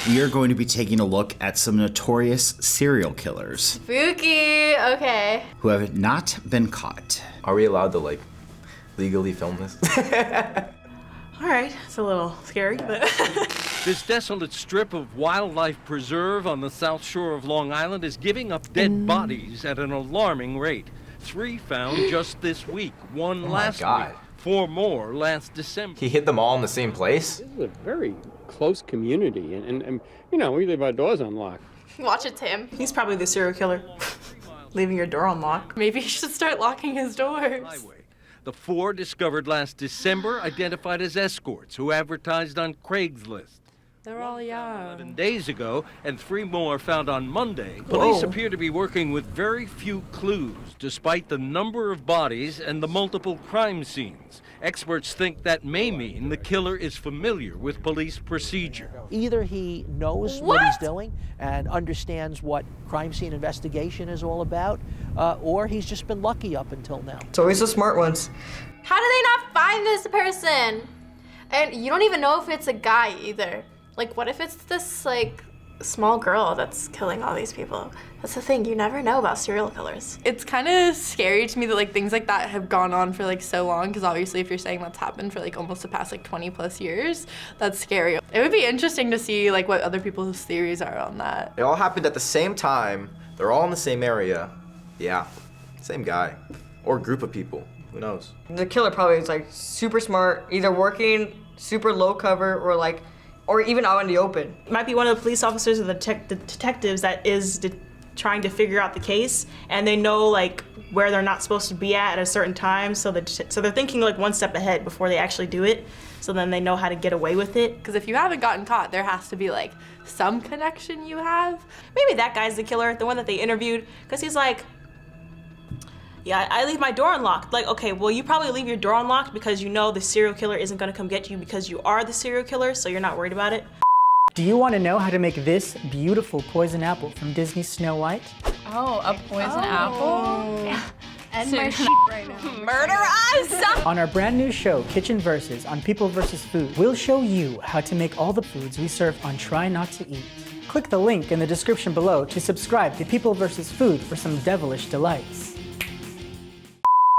we are going to be taking a look at some notorious serial killers. Spooky, okay. Who have not been caught. Are we allowed to, like, legally film this? All right, it's a little scary, but. This desolate strip of wildlife preserve on the south shore of Long Island is giving up dead bodies at an alarming rate. 3 found just this week, 1 last week, 4 more last December. He hid them all in the same place? This is a very close community, and you know, we leave our doors unlocked. Watch it, Tim. He's probably the serial killer. Leaving your door unlocked. Maybe you should start locking his doors. The 4 discovered last December identified as escorts who advertised on Craigslist. They're all young. 11 days ago, and 3 more found on Monday. Police appear to be working with very few clues, despite the number of bodies and the multiple crime scenes. Experts think that may mean the killer is familiar with police procedure. Either he knows what he's doing and understands what crime scene investigation is all about, or he's just been lucky up until now. It's always the smart ones. How do they not find this person? And you don't even know if it's a guy either. Like, what if it's this, like, small girl that's killing all these people? That's the thing, you never know about serial killers. It's kind of scary to me that, like, things like that have gone on for, like, so long, because obviously if you're saying that's happened for, like, almost the past, like, 20 plus years, that's scary. It would be interesting to see, like, what other people's theories are on that. It all happened at the same time. They're all in the same area. Yeah, same guy. Or group of people, who knows? The killer probably is, like, super smart, either working super low cover or even out in the open. It might be one of the police officers or the detectives that is trying to figure out the case, and they know like where they're not supposed to be at a certain time, so they're thinking like one step ahead before they actually do it, so then they know how to get away with it. Because if you haven't gotten caught, there has to be like some connection you have. Maybe that guy's the killer, the one that they interviewed, because he's like, yeah, I leave my door unlocked. Like, okay, well, you probably leave your door unlocked because you know the serial killer isn't gonna come get you because you are the serial killer, so you're not worried about it. Do you want to know how to make this beautiful poison apple from Disney's Snow White? Oh, a poison apple? Yeah. And my right now. Murder us! On our brand new show, Kitchen Versus on People vs. Food, we'll show you how to make all the foods we serve on Try Not to Eat. Click the link in the description below to subscribe to People vs. Food for some devilish delights.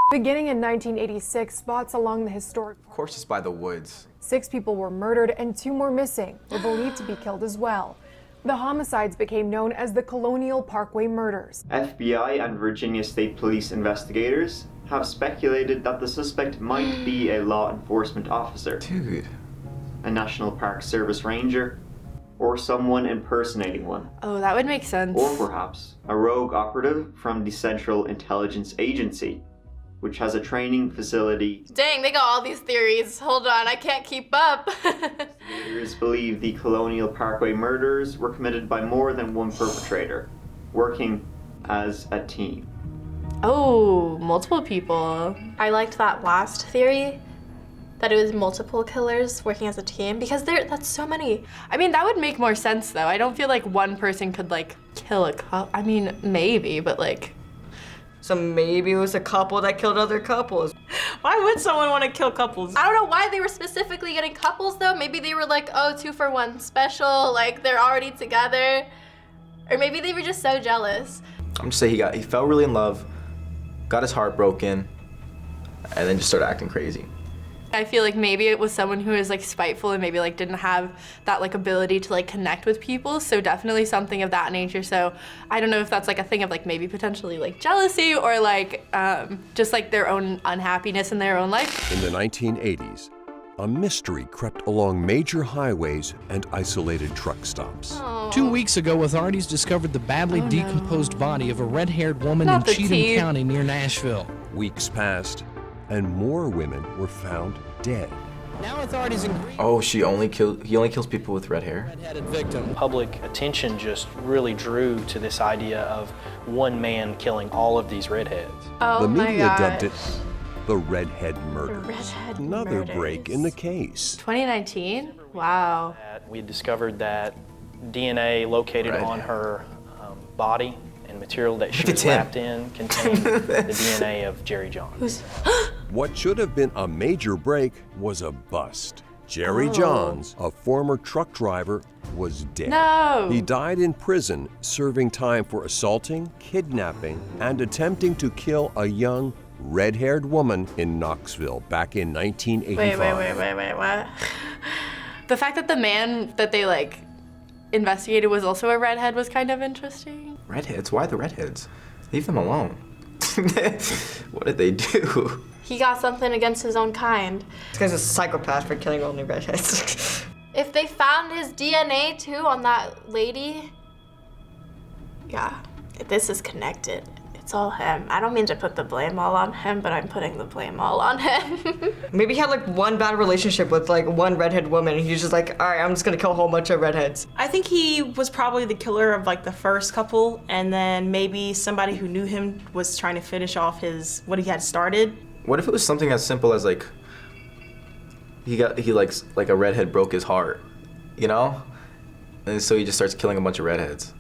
Beginning in 1986, spots along the historic... Of course it's by the woods. 6 people were murdered and 2 more missing, were believed to be killed as well. The homicides became known as the Colonial Parkway Murders. FBI and Virginia State Police investigators have speculated that the suspect might be a law enforcement officer. Dude. A National Park Service ranger, or someone impersonating one. Oh, that would make sense. Or perhaps a rogue operative from the Central Intelligence Agency, which has a training facility. Dang, they got all these theories. Hold on, I can't keep up. Investigators believe the Colonial Parkway murders were committed by more than one perpetrator, working as a team. Oh, multiple people. I liked that last theory, that it was multiple killers working as a team, because that's so many. I mean, that would make more sense though. I don't feel like one person could like kill a couple. I mean, maybe, but like. So maybe it was a couple that killed other couples. Why would someone want to kill couples? I don't know why they were specifically getting couples though. Maybe they were like, oh, 2 for 1 special, like they're already together. Or maybe they were just so jealous. I'm just saying he fell really in love, got his heart broken, and then just started acting crazy. I feel like maybe it was someone who was like spiteful and maybe like didn't have that like ability to like connect with people, so definitely something of that nature. So I don't know if that's like a thing of like maybe potentially like jealousy or like just like their own unhappiness in their own life. In the 1980s, a mystery crept along major highways and isolated truck stops. 2 weeks ago, authorities discovered the badly decomposed body of a red-haired woman in Cheatham County near Nashville. Weeks passed, and more women were found dead. Now authorities agree. Oh, he only kills people with red hair? Redheaded victim. Public attention just really drew to this idea of one man killing all of these redheads. Oh the my media gosh. dubbed it the Redhead Murderers. Redhead Another Murders. break in the case. 2019? Wow. We discovered that DNA located on her body and material that she was wrapped in contained the DNA of Jerry John. What should have been a major break was a bust. Jerry Johns, a former truck driver, was dead. No! He died in prison, serving time for assaulting, kidnapping, and attempting to kill a young, red-haired woman in Knoxville back in 1985. Wait, what? The fact that the man that they, like, investigated was also a redhead was kind of interesting. Redheads? Why the redheads? Leave them alone. What did they do? He got something against his own kind. This guy's a psychopath for killing only redheads. If they found his DNA too on that lady, yeah, this is connected. It's all him. I don't mean to put the blame all on him, but I'm putting the blame all on him. Maybe he had like one bad relationship with like one redhead woman and he's just like, all right, I'm just gonna kill a whole bunch of redheads. I think he was probably the killer of like the first couple, and then maybe somebody who knew him was trying to finish off what he had started. What if it was something as simple as like, he like a redhead broke his heart, you know? And so he just starts killing a bunch of redheads.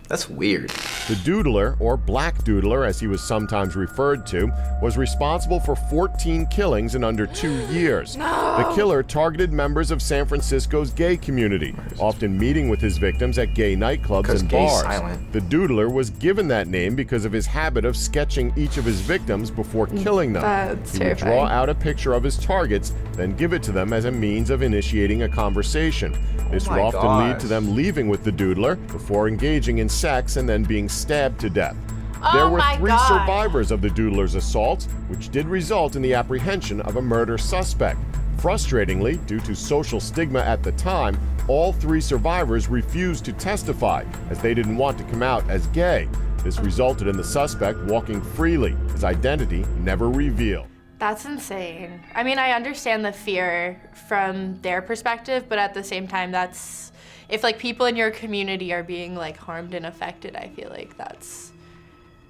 That's weird. The Doodler, or Black Doodler as he was sometimes referred to, was responsible for 14 killings in under 2 years. No. The killer targeted members of San Francisco's gay community, often meeting with his victims at gay nightclubs and bars. Silent. The Doodler was given that name because of his habit of sketching each of his victims before killing them. That's He would draw out a picture of his targets, then give it to them as a means of initiating a conversation. This would often lead to them leaving with the Doodler before engaging in sex and then being stabbed to death. There were 3 survivors of the Doodler's assaults, which did result in the apprehension of a murder suspect. Frustratingly, due to social stigma at the time, all 3 survivors refused to testify, as they didn't want to come out as gay. This resulted in the suspect walking freely, his identity never revealed. That's insane. I mean, I understand the fear from their perspective, but at the same time, that's, if like people in your community are being like harmed and affected, I feel like that's,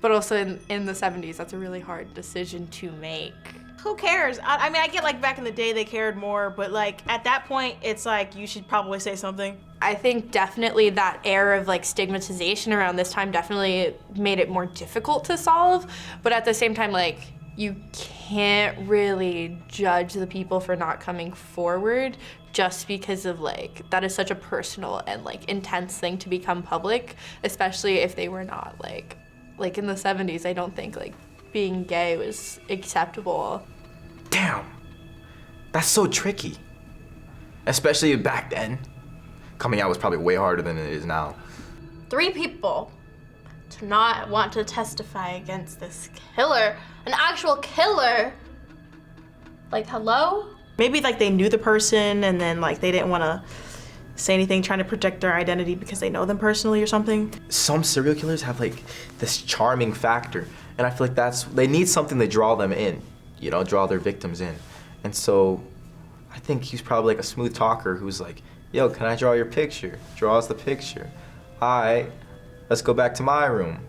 but also in the 70s, that's a really hard decision to make. Who cares? I mean, I get like back in the day they cared more, but like at that point, it's like you should probably say something. I think definitely that era of like stigmatization around this time definitely made it more difficult to solve, but at the same time, like, you can't really judge the people for not coming forward just because of like, that is such a personal and like intense thing to become public, especially if they were not like in the 70s, I don't think like being gay was acceptable. Damn, that's so tricky. Especially back then. Coming out was probably way harder than it is now. 3 people to not want to testify against this killer, an actual killer. Like, hello? Maybe like they knew the person and then like they didn't want to say anything, trying to protect their identity because they know them personally or something. Some serial killers have like this charming factor, and I feel like they need something to draw them in, you know, draw their victims in. And so I think he's probably like a smooth talker who's like, yo, can I draw your picture? Draws the picture. All right, let's go back to my room.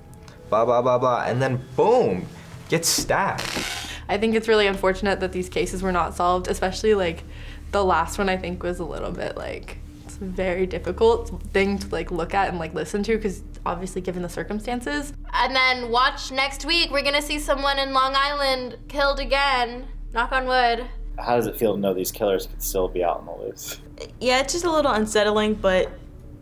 Blah, blah, blah, blah. And then boom, gets stabbed. I think it's really unfortunate that these cases were not solved, especially like the last one I think was a little bit like, it's a very difficult thing to like look at and like listen to because obviously given the circumstances. And then watch next week, we're gonna see someone in Long Island killed again, knock on wood. How does it feel to know these killers could still be out in the loose? Yeah, it's just a little unsettling, but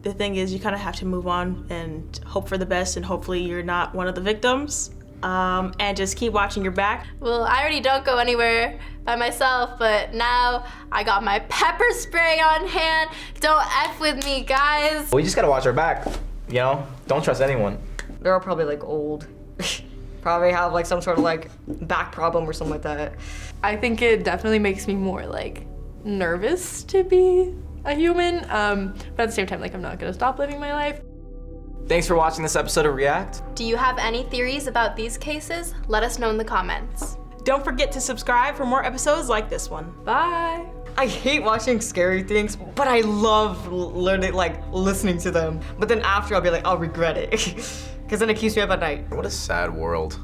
the thing is you kind of have to move on and hope for the best and hopefully you're not one of the victims. And just keep watching your back. Well, I already don't go anywhere by myself, but now I got my pepper spray on hand. Don't F with me, guys. We just gotta watch our back, you know? Don't trust anyone. They're all probably like old. Probably have like some sort of like back problem or something like that. I think it definitely makes me more like nervous to be a human, but at the same time, like I'm not gonna stop living my life. Thanks for watching this episode of React. Do you have any theories about these cases? Let us know in the comments. Don't forget to subscribe for more episodes like this one. Bye. I hate watching scary things, but I love learning, like listening to them. But then after I'll be like, I'll regret it. Because then it keeps me up at night. What a sad world.